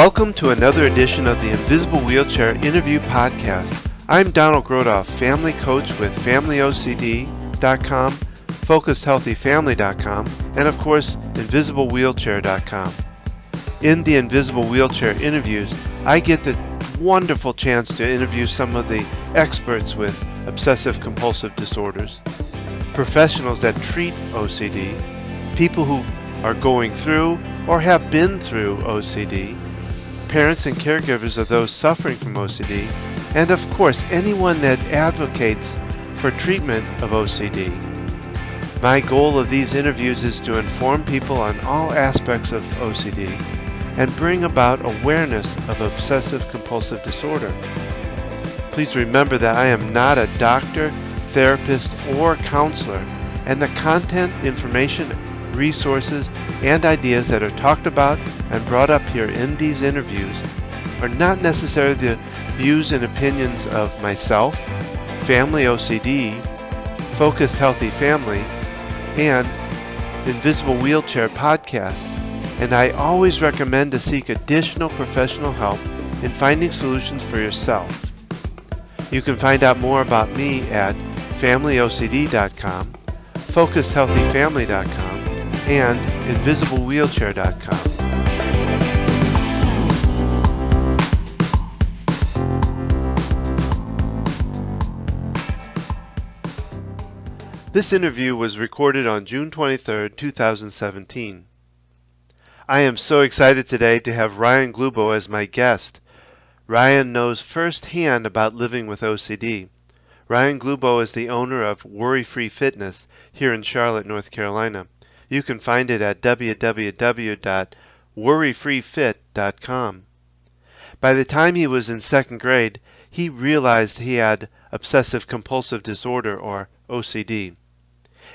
Welcome to another edition of the Invisible Wheelchair Interview Podcast. I'm Donald Grodoff, family coach with FamilyOCD.com, FocusedHealthyFamily.com, and of course, InvisibleWheelchair.com. In the Invisible Wheelchair interviews, I get the wonderful chance to interview some of the experts with obsessive compulsive disorders, professionals that treat OCD, people who are going through or have been through OCD, parents and caregivers of those suffering from OCD, and of course anyone that advocates for treatment of OCD. My goal of these interviews is to inform people on all aspects of OCD and bring about awareness of obsessive compulsive disorder. Please remember that I am not a doctor, therapist, or counselor, and the content, information, resources, and ideas that are talked about and brought up here in these interviews are not necessarily the views and opinions of myself, Family OCD, Focused Healthy Family, and Invisible Wheelchair Podcast, and I always recommend to seek additional professional help in finding solutions for yourself. You can find out more about me at FamilyOCD.com, FocusedHealthyFamily.com, and InvisibleWheelchair.com. This interview was recorded on June 23, 2017. I am so excited today to have Ryan Glubo as my guest. Ryan knows firsthand about living with OCD. Ryan Glubo is the owner of Worry Free Fitness here in Charlotte, North Carolina. You can find it at www.worryfreefit.com. By the time he was in second grade, he realized he had Obsessive Compulsive Disorder, or OCD.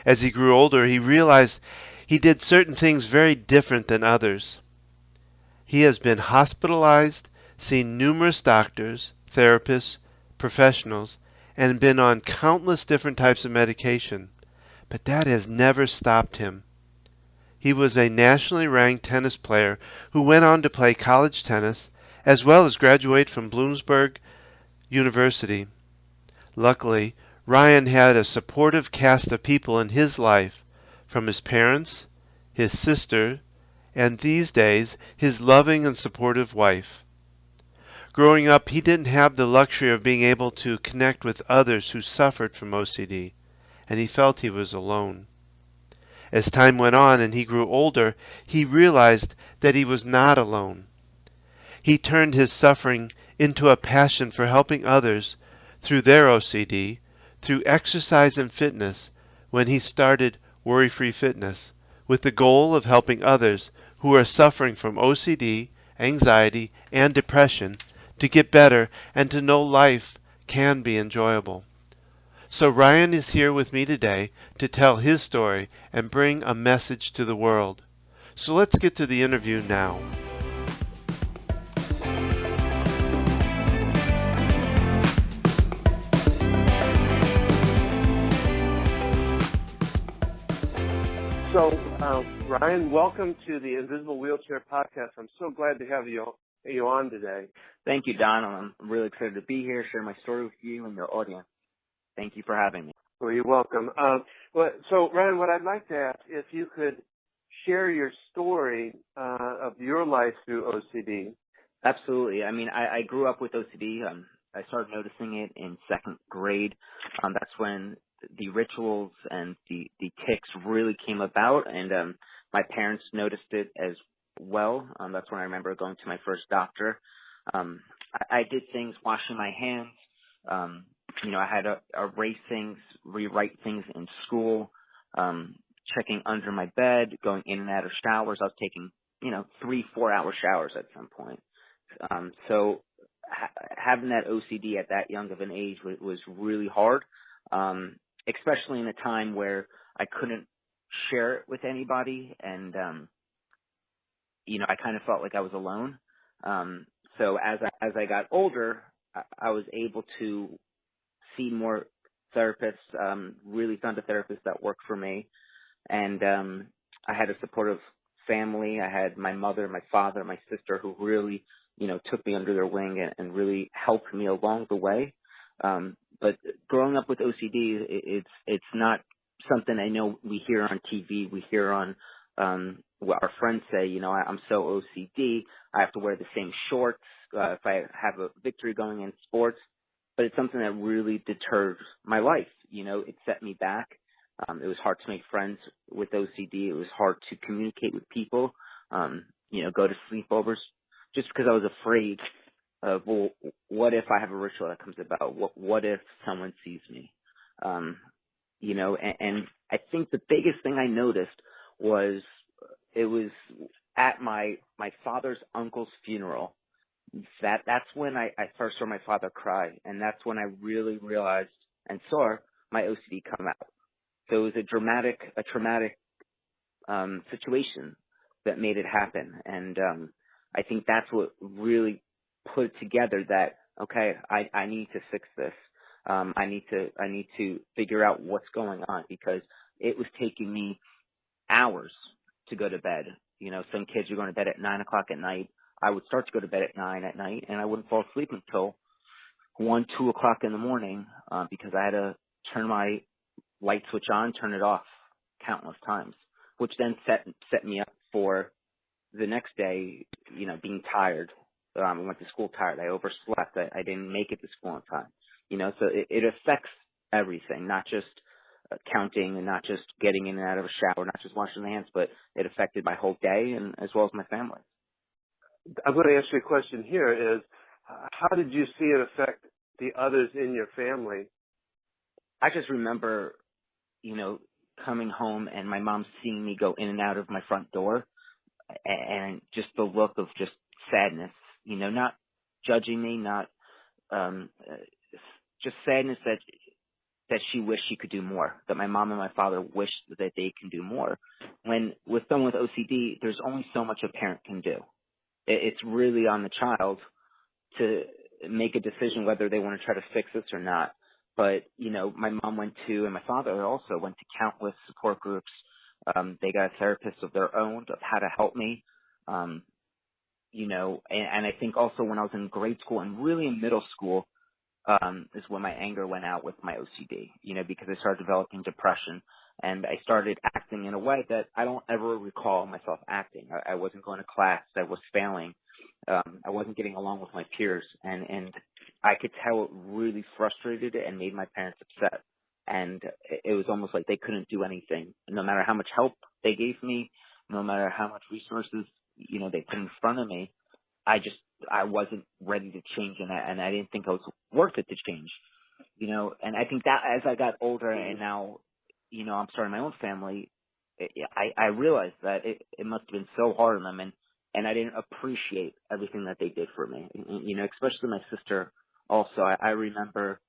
As he grew older, he realized he did certain things very different than others. He has been hospitalized, seen numerous doctors, therapists, professionals, and been on countless different types of medication, but that has never stopped him. He was a nationally ranked tennis player who went on to play college tennis as well as graduate from Bloomsburg University. Luckily, Ryan had a supportive cast of people in his life, from his parents, his sister, and these days, his loving and supportive wife. Growing up, he didn't have the luxury of being able to connect with others who suffered from OCD, and he felt he was alone. As time went on and he grew older, he realized that he was not alone. He turned his suffering into a passion for helping others through their OCD, through exercise and fitness, when he started Worry Free Fitness, with the goal of helping others who are suffering from OCD, anxiety, and depression to get better and to know life can be enjoyable. So Ryan is here with me today to tell his story and bring a message to the world. So let's get to the interview now. So, Ryan, welcome to the Invisible Wheelchair Podcast. I'm so glad to have you on today. Thank you, Don. I'm really excited to be here, share my story with you and your audience. Thank you for having me. Well, you're welcome. So, Ryan, what I'd like to ask, if you could share your story of your life through OCD. Absolutely. I mean, I grew up with OCD. I started noticing it in second grade. That's when the rituals and the tics really came about, and my parents noticed it as well. That's when I remember going to my first doctor. I did things, washing my hands. I had to erase things, rewrite things in school, checking under my bed, going in and out of showers. I was taking, 3-4 hour showers at some point. So having that OCD at that young of an age was really hard, especially in a time where I couldn't share it with anybody, and I kind of felt like I was alone. So as I got older, I was able to see more therapists, really found a therapist that worked for me, and I had a supportive family. I had my mother, my father, my sister, who really, took me under their wing and really helped me along the way. But growing up with OCD, it's not something I know we hear on TV. We hear on what our friends say. I'm so OCD. I have to wear the same shorts if I have a victory going in sports. But it's something that really deterred my life. It set me back. It was hard to make friends with OCD. It was hard to communicate with people. Go to sleepovers, just because I was afraid of, well, what if I have a ritual that comes about? What if someone sees me? And I think the biggest thing I noticed was it was at my father's uncle's funeral. That's when I first saw my father cry, and that's when I really realized and saw my OCD come out. So it was a traumatic situation that made it happen, and I think that's what really put it together that, okay, I need to fix this. I need to figure out what's going on, because it was taking me hours to go to bed. Some kids are going to bed at 9 o'clock at night. I would start to go to bed at 9 at night, and I wouldn't fall asleep until 1, 2 o'clock in the morning, because I had to turn my light switch on, turn it off countless times, which then set me up for the next day, being tired. I went to school tired. I overslept. I didn't make it to school on time. So it affects everything, not just counting and not just getting in and out of a shower, not just washing the hands, but it affected my whole day and as well as my family. I'm going to ask you a question here is, how did you see it affect the others in your family? I just remember, coming home and my mom seeing me go in and out of my front door, and just the look of just sadness, not judging me, not just sadness that she wished she could do more, that my mom and my father wished that they can do more. When with someone with OCD, there's only so much a parent can do. It's really on the child to make a decision whether they want to try to fix this or not. But, my mom and my father also went to countless support groups. They got therapists of their own of how to help me. And I think also when I was in grade school and really in middle school, is when my anger went out with my OCD, because I started developing depression, and I started acting in a way that I don't ever recall myself acting. I wasn't going to class. I was failing. I wasn't getting along with my peers, and I could tell it really frustrated and made my parents upset. And it was almost like they couldn't do anything. No matter how much help they gave me, no matter how much resources, they put in front of me, I wasn't ready to change, and I didn't think I was worth it to change, and I think that as I got older and now, I'm starting my own family, I realized that it must have been so hard on them, and I didn't appreciate everything that they did for me, especially my sister also. I remember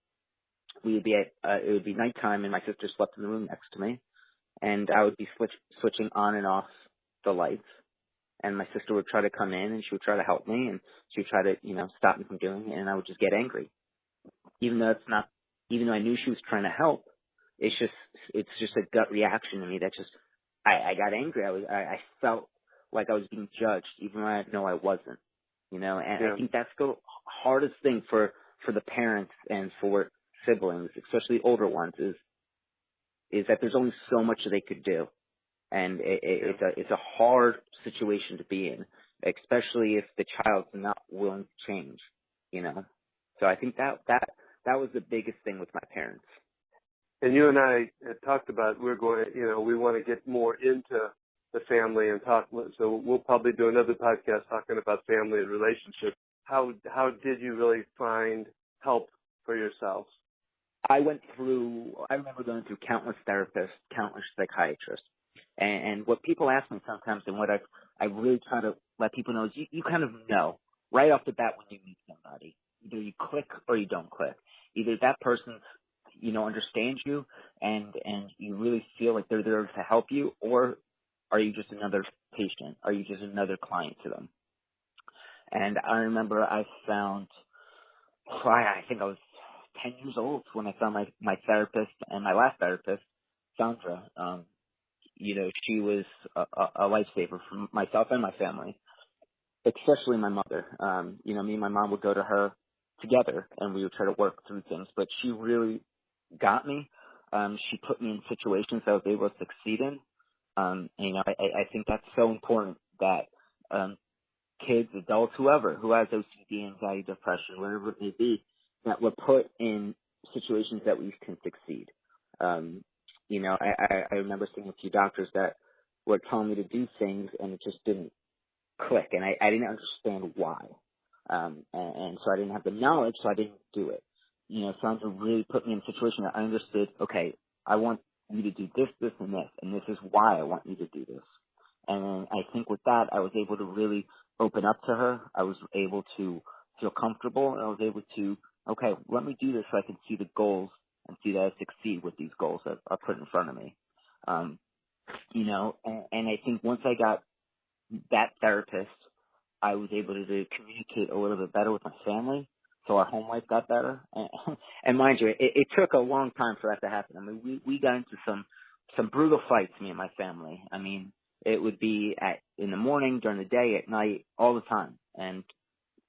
we would be it would be nighttime and my sister slept in the room next to me, and I would be switching on and off the lights. And my sister would try to come in and she would try to help me and she would try to, stop me from doing it, and I would just get angry. Even though I knew she was trying to help, it's just a gut reaction to me that just, I got angry. I felt like I was being judged, even though I know I wasn't, and Yeah. I think that's the hardest thing for the parents and for siblings, especially older ones, is that there's only so much that they could do. And it's a hard situation to be in, especially if the child's not willing to change, So I think that was the biggest thing with my parents. And you and I had talked about we want to get more into the family and talk. So we'll probably do another podcast talking about family and relationships. How did you really find help for yourself? I remember going through countless therapists, countless psychiatrists. And what people ask me sometimes, and what I really try to let people know, is you kind of know right off the bat when you meet somebody. Either you click or you don't click. Either that person, understands you and you really feel like they're there to help you, or are you just another patient? Are you just another client to them? And I remember I think I was 10 years old when I found my therapist and my last therapist, Sandra. she was a lifesaver for myself and my family, especially my mother. Me and my mom would go to her together, and we would try to work through things. But she really got me. She put me in situations that I was able to succeed in. I think that's so important that kids, adults, whoever who has OCD, anxiety, depression, whatever it may be, that we're put in situations that we can succeed. I remember seeing a few doctors that were telling me to do things, and it just didn't click, and I didn't understand why. And so I didn't have the knowledge, so I didn't do it. Someone to really put me in a situation that I understood, okay, I want you to do this, this, and this is why I want you to do this. And I think with that, I was able to really open up to her. I was able to feel comfortable, and I was able to, okay, let me do this so I can see the goals and see that I succeed with these goals that are put in front of me. And I think once I got that therapist, I was able to communicate a little bit better with my family, so our home life got better. And mind you, it took a long time for that to happen. I mean, we got into some brutal fights, me and my family. I mean, it would be in the morning, during the day, at night, all the time. And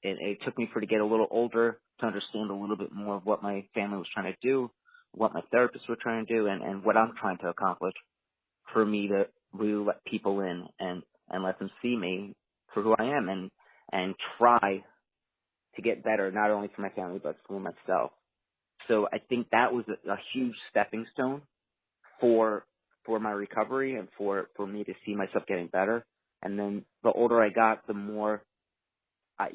it took me to get a little older to understand a little bit more of what my family was trying to do, what my therapists were trying to do, and what I'm trying to accomplish, for me to really let people in and let them see me for who I am, and try to get better, not only for my family, but for myself. So I think that was a huge stepping stone for my recovery, and for me to see myself getting better. And then the older I got, the more, I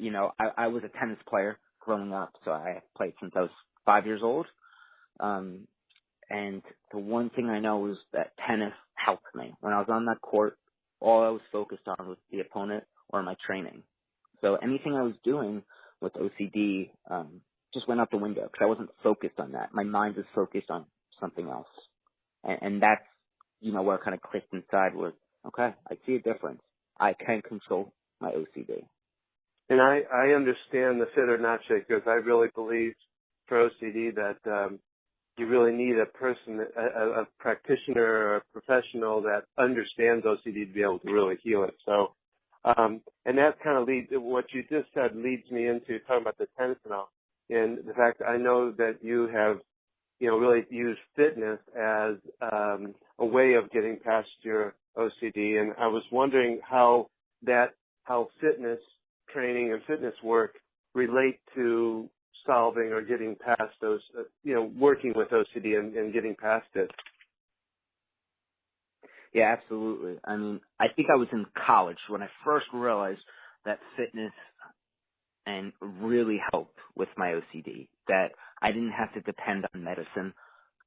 was a tennis player growing up, so I played since I was 5 years old. And the one thing I know is that tennis helped me. When I was on that court, all I was focused on was the opponent or my training. So anything I was doing with OCD just went out the window, because I wasn't focused on that. My mind was focused on something else. And that's, where it kind of clicked inside was, okay, I see a difference. I can control my OCD. And I understand the fit or not shake, because I really believe for OCD that you really need a person, a practitioner or a professional that understands OCD to be able to really heal it. So, and that kind of what you just said leads me into talking about the tennis and all, and the fact that I know that you have, really used fitness as a way of getting past your OCD, and I was wondering how fitness training and fitness work relate to solving or getting past those, working with OCD and getting past it. Yeah, absolutely. I mean, I think I was in college when I first realized that fitness and really helped with my OCD, that I didn't have to depend on medicine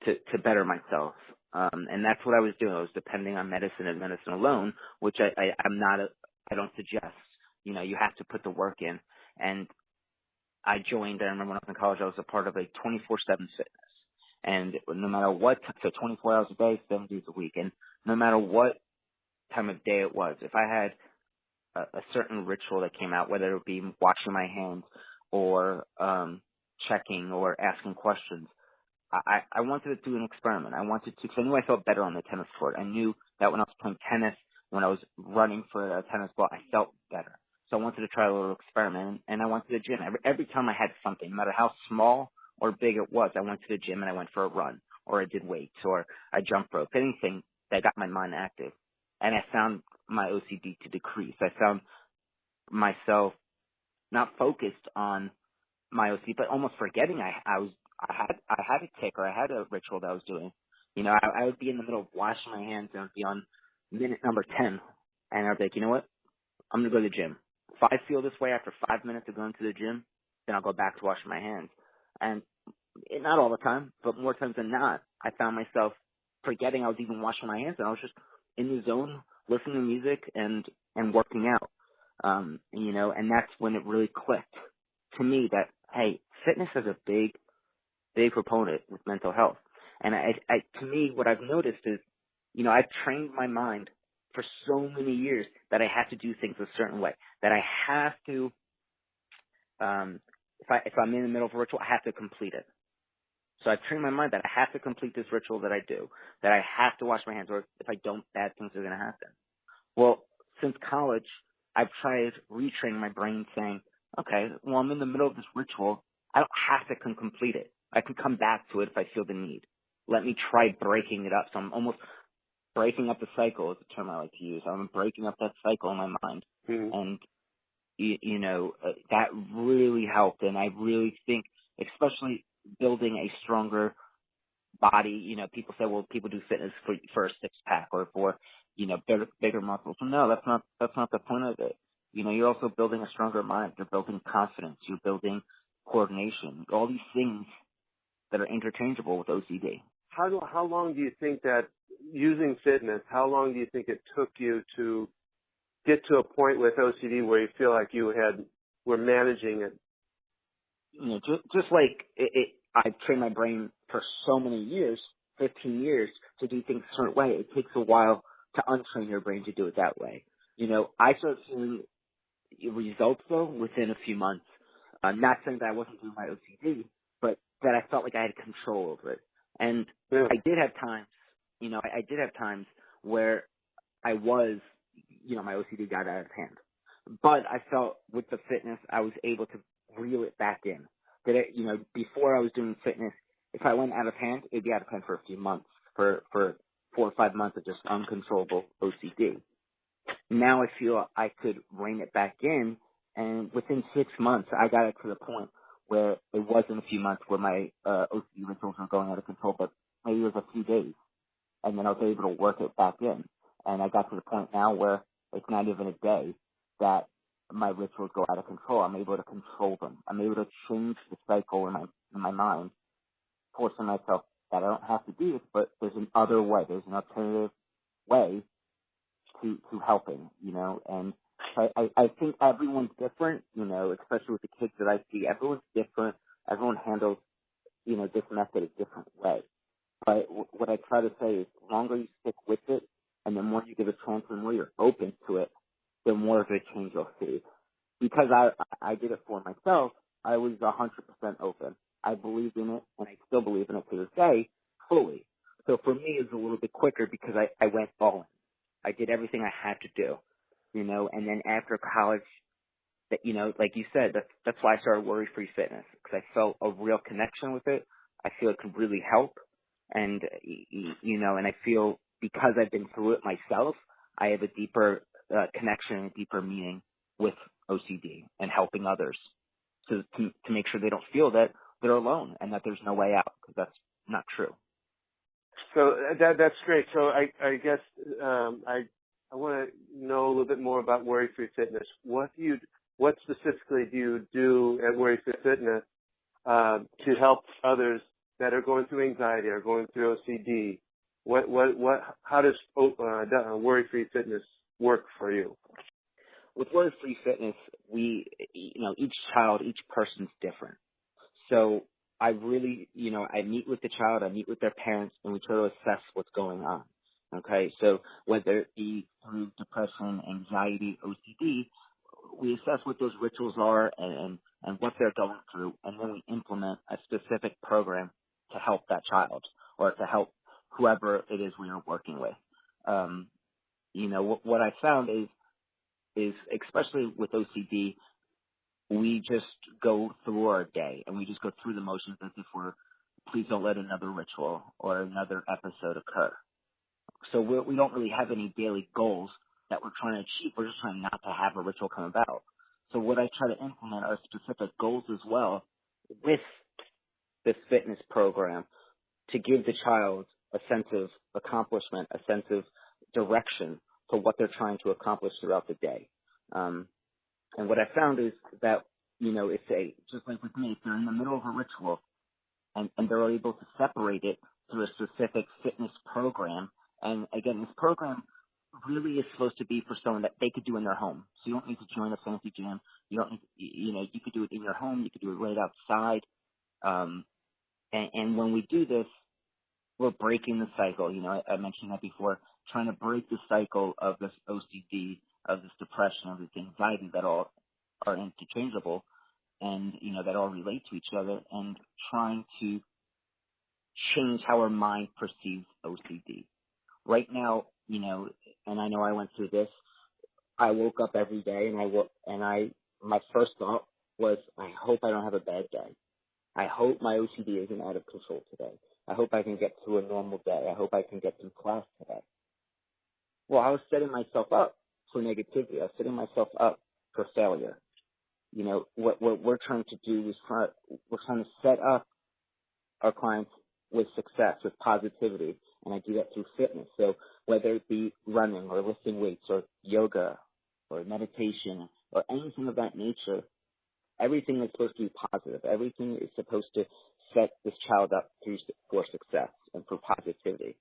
to better myself. And that's what I was doing. I was depending on medicine and medicine alone, which I don't suggest. You have to put the work in. And I remember when I was in college, I was a part of a 24/7 fitness. And no matter what, so 24 hours a day, 7 days a week. And no matter what time of day it was, if I had a certain ritual that came out, whether it be washing my hands or checking or asking questions, I wanted to do an experiment. I wanted to, because I knew I felt better on the tennis court. I knew that when I was playing tennis, when I was running for a tennis ball, I felt better. So I wanted to try a little experiment, and I went to the gym. Every time I had something, no matter how small or big it was, I went to the gym and I went for a run, or I did weights, or I jump rope, anything that got my mind active. And I found my OCD to decrease. I found myself not focused on my OCD, but almost forgetting I had a tick, or I had a ritual that I was doing. I would be in the middle of washing my hands, and I'd be on minute number 10, and I'd be like, you know what? I'm going to go to the gym. If I feel this way after 5 minutes of going to the gym, then I'll go back to washing my hands. And not all the time, but more times than not, I found myself forgetting I was even washing my hands, and I was just in the zone, listening to music and working out. And that's when it really clicked to me that, hey, fitness is a big proponent with mental health. And to me, what I've noticed is, I've trained my mind for so many years that I have to do things a certain way, that I have to, if I'm in the middle of a ritual, I have to complete it. So I've trained my mind that I have to complete this ritual that I do, that I have to wash my hands, or if I don't, bad things are going to happen. Well, since college, I've tried retraining my brain saying, okay, well, I'm in the middle of this ritual. I don't have to complete it. I can come back to it if I feel the need. Let me try breaking it up. So I'm almost breaking up the cycle is the term I like to use. I'm breaking up that cycle in my mind. Mm-hmm. And, that really helped. And I really think, especially building a stronger body, people say, well, people do fitness for a six pack or for, bigger muscles. So no, that's not the point of it. You're also building a stronger mind. You're building confidence. You're building coordination. All these things that are interchangeable with OCD. How long do you think that using fitness, how long do you think it took you to get to a point with OCD where you feel like you were managing it? Just like I've trained my brain for so many years, 15 years, to do things a certain way. It takes a while to untrain your brain to do it that way. I started seeing results, though, within a few months. Not saying that I wasn't doing my OCD, but that I felt like I had control over it. And Yeah. I did have times, I did have times where I was, my OCD got out of hand. But I felt with the fitness, I was able to reel it back in. That before I was doing fitness, if I went out of hand, it'd be out of hand for a few months, for 4 or 5 months of just uncontrollable OCD. Now I feel I could rein it back in, and within 6 months, I got it to the point where it wasn't a few months where my OCD rituals were going out of control, but maybe it was a few days, and then I was able to work it back in. And I got to the point now where it's not even a day that my rituals go out of control. I'm able to control them. I'm able to change the cycle in my mind, forcing myself that I don't have to do this, but there's an other way. There's an alternative way to helping, and I think everyone's different, especially with the kids that I see. Everyone's different. Everyone handles, this method a different way. But what I try to say is the longer you stick with it and the more you give a chance and the more you're open to it, the more of a change you'll see. Because I did it for myself, I was 100% open. I believed in it, and I still believe in it to this day, fully. So for me, it's a little bit quicker because I went all in. I did everything I had to do, and then after college, that, like you said, that's why I started Worry-Free Fitness, because I felt a real connection with it. I feel it could really help, and, and I feel because I've been through it myself, I have a deeper connection and a deeper meaning with OCD and helping others to make sure they don't feel that they're alone and that there's no way out, because that's not true. So that's great. So I guess I want to know a little bit more about Worry-Free Fitness. What specifically do you do at Worry-Free Fitness to help others that are going through anxiety or going through OCD? How does Worry-Free Fitness work for you? With Worry-Free Fitness, each child, each person's different. So I really, I meet with the child, I meet with their parents, and we try to assess what's going on. Okay, so whether it be through depression, anxiety, OCD, we assess what those rituals are and what they're going through, and then we implement a specific program to help that child or to help whoever it is we are working with. What I found is especially with OCD, we just go through our day and we just go through the motions as if please don't let another ritual or another episode occur. So we don't really have any daily goals that we're trying to achieve. We're just trying not to have a ritual come about. So what I try to implement are specific goals as well with this fitness program to give the child a sense of accomplishment, a sense of direction to what they're trying to accomplish throughout the day. And what I found is that, just like with me, if they're in the middle of a ritual and they're able to separate it through a specific fitness program, and again, this program really is supposed to be for someone that they could do in their home. So you don't need to join a fancy gym. You don't need to, you could do it in your home. You could do it right outside. And when we do this, we're breaking the cycle. I mentioned that before, trying to break the cycle of this OCD, of this depression, of this anxiety that all are interchangeable and, that all relate to each other, and trying to change how our mind perceives OCD. Right now, and I know I went through this, I woke up every day my first thought was, I hope I don't have a bad day. I hope my OCD isn't out of control today. I hope I can get through a normal day. I hope I can get through class today. Well, I was setting myself up for negativity. I was setting myself up for failure. What we're trying to do is we're trying to set up our clients with success, with positivity, and I do that through fitness. So whether it be running or lifting weights or yoga or meditation or anything of that nature, everything is supposed to be positive. Everything is supposed to set this child up for success and for positivity.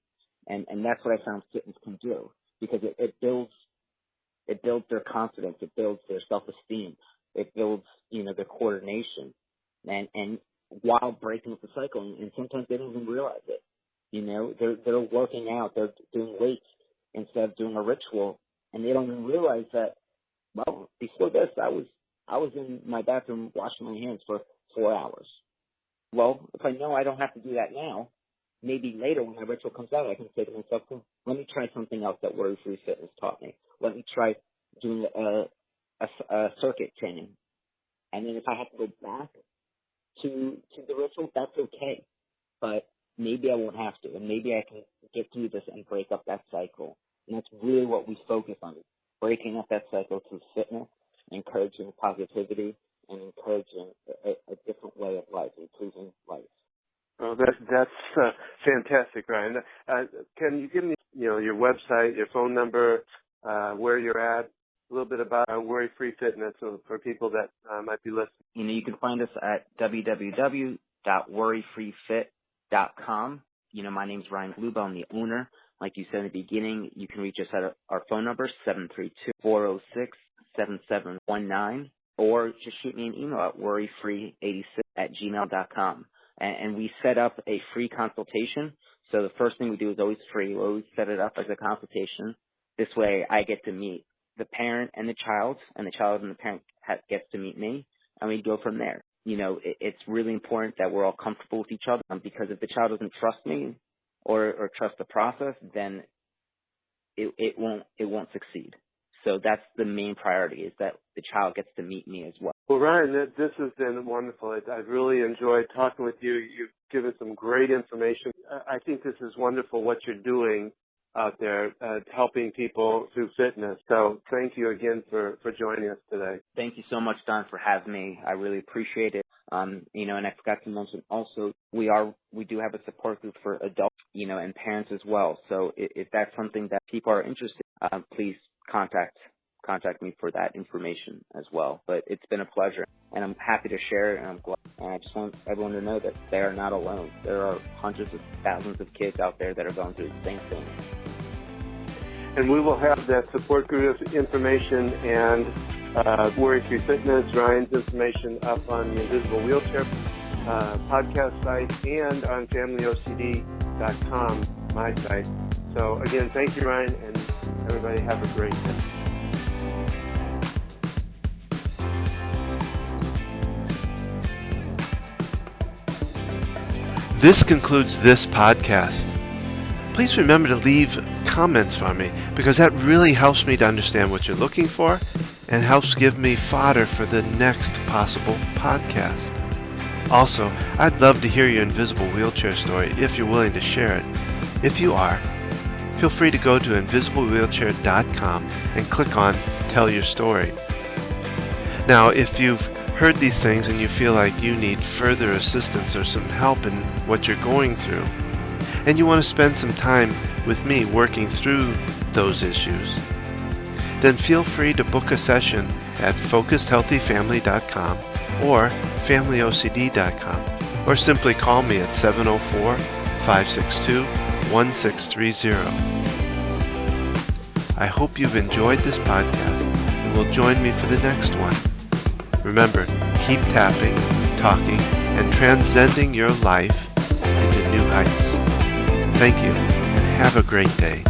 And that's what I found fitness can do, because it builds their confidence, it builds their self-esteem, it builds, their coordination. And while breaking up the cycle, and sometimes they don't even realize it. They're working out, they're doing weights instead of doing a ritual, and they don't even realize that, well, before this, I was in my bathroom washing my hands for 4 hours. Well, if I know I don't have to do that now, maybe later when my ritual comes out, I can say to myself, let me try something else that Worry-Free Fitness taught me. Let me try doing a circuit training. And then if I have to go back to the ritual, that's okay. But maybe I won't have to, and maybe I can get through this and break up that cycle. And that's really what we focus on, breaking up that cycle through fitness, encouraging positivity, and encouraging a different way of life, improving life. Oh, that's fantastic, Ryan. Can you give me, your website, your phone number, where you're at, a little bit about Worry-Free Fitness for people that might be listening? You can find us at www.worryfreefit.com. My name's Ryan Glubo. I'm the owner. Like you said in the beginning, you can reach us at our phone number, 732-406-7719, or just shoot me an email at worryfree86@gmail.com. And we set up a free consultation. So the first thing we do is always free. We always set it up as a consultation. This way I get to meet the parent and the child and the parent gets to meet me, and we go from there. It's really important that we're all comfortable with each other, because if the child doesn't trust me or trust the process, then it won't succeed. So that's the main priority, is that the child gets to meet me as well. Well, Ryan, this has been wonderful. I've really enjoyed talking with you. You've given some great information. I think this is wonderful what you're doing out there, helping people through fitness. So thank you again for joining us today. Thank you so much, Don, for having me. I really appreciate it. And I forgot to mention also, we do have a support group for adults, and parents as well. So if that's something that people are interested in, please contact me for that information as well. But it's been a pleasure, and I'm happy to share it, and I'm glad. And I just want everyone to know that they are not alone. There are hundreds of thousands of kids out there that are going through the same thing. And we will have that support group information and Worry-Free Fitness, Ryan's information up on the Invisible Wheelchair podcast site and on FamilyOCD.com, my site. So again, thank you, Ryan, and everybody have a great day. This concludes this podcast. Please remember to leave comments for me, because that really helps me to understand what you're looking for and helps give me fodder for the next possible podcast. Also, I'd love to hear your invisible wheelchair story if you're willing to share it. If you are, feel free to go to invisiblewheelchair.com and click on Tell Your Story. Now, if you've heard these things and you feel like you need further assistance or some help in what you're going through, and you want to spend some time with me working through those issues, then feel free to book a session at focusedhealthyfamily.com or familyocd.com, or simply call me at 704-562-1630. I hope you've enjoyed this podcast and will join me for the next one. Remember, keep tapping, talking, and transcending your life into new heights. Thank you, and have a great day.